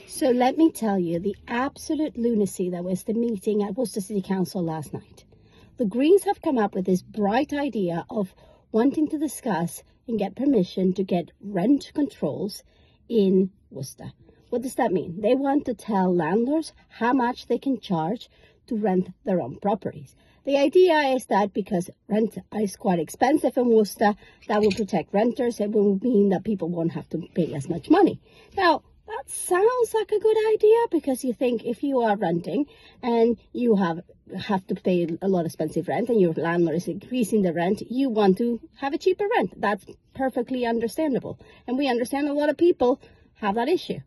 So let me tell you the absolute lunacy that was the meeting at Worcester City Council last night. The Greens have come up with this bright idea of wanting to discuss and get permission to get rent controls in Worcester. What does that mean? They want to tell landlords how much they can charge to rent their own properties. The idea is that because rent is quite expensive in Worcester, that will protect renters. It will mean that people won't have to pay as much money. Now, that sounds like a good idea, because you think if you are renting and you have to pay a lot of expensive rent and your landlord is increasing the rent, you want to have a cheaper rent. That's perfectly understandable. And we understand a lot of people have that issue.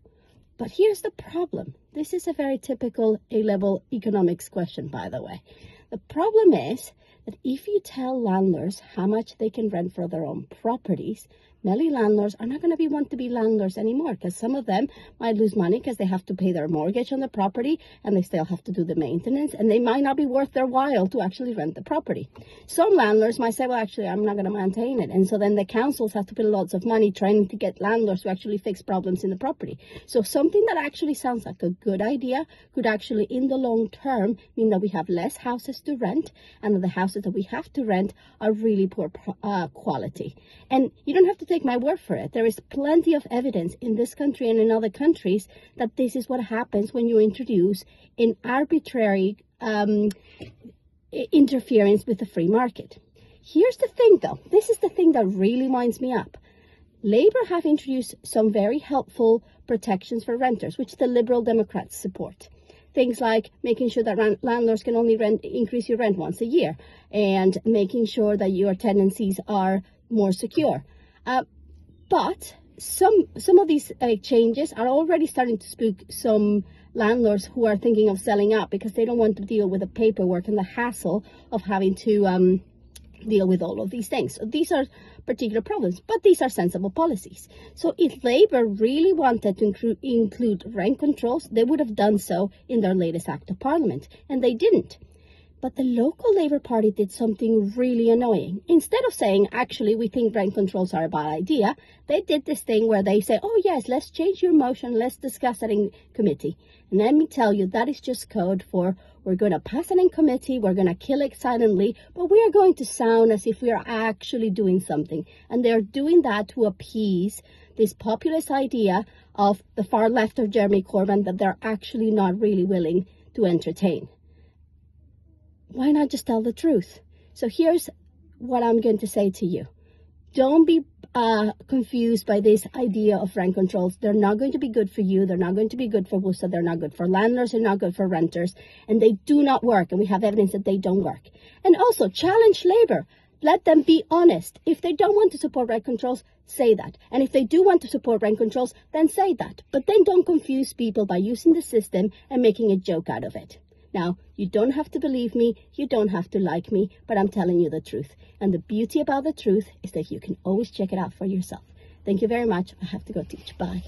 But here's the problem. This is a very typical A-level economics question, by the way. The problem is that if you tell landlords how much they can rent for their own properties, many landlords are not going to want to be landlords anymore, because some of them might lose money because they have to pay their mortgage on the property and they still have to do the maintenance, and they might not be worth their while to actually rent the property. Some landlords might say, well, actually, I'm not going to maintain it. And so then the councils have to pay lots of money trying to get landlords to actually fix problems in the property. So something that actually sounds like a good idea could actually, in the long term, mean that we have less houses to rent, and that the houses that we have to rent are really poor quality. And you don't have to take my word for it. There is plenty of evidence in this country and in other countries that this is what happens when you introduce an arbitrary interference with the free market. Here's the thing, though. This is the thing that really winds me up. Labour have introduced some very helpful protections for renters, which the Liberal Democrats support. Things like making sure that landlords can only increase your rent once a year, and making sure that your tenancies are more secure. But some of these changes are already starting to spook some landlords who are thinking of selling up, because they don't want to deal with the paperwork and the hassle of having to deal with all of these things. So these are particular problems, but these are sensible policies. So if Labour really wanted to include rent controls, they would have done so in their latest Act of Parliament, and they didn't. But the local Labour Party did something really annoying. Instead of saying, actually, we think rent controls are a bad idea, they did this thing where they say, oh yes, let's change your motion, let's discuss it in committee. And let me tell you, that is just code for, we're going to pass it in committee, we're going to kill it silently, but we are going to sound as if we are actually doing something. And they're doing that to appease this populist idea of the far left of Jeremy Corbyn that they're actually not really willing to entertain. Why not just tell the truth? So here's what I'm going to say to you. Don't be confused by this idea of rent controls. They're not going to be good for you. They're not going to be good for Worcester. They're not good for landlords. They're not good for renters. And they do not work. And we have evidence that they don't work. And also, challenge Labour. Let them be honest. If they don't want to support rent controls, say that. And if they do want to support rent controls, then say that. But then don't confuse people by using the system and making a joke out of it. Now, you don't have to believe me, you don't have to like me, but I'm telling you the truth. And the beauty about the truth is that you can always check it out for yourself. Thank you very much. I have to go teach. Bye.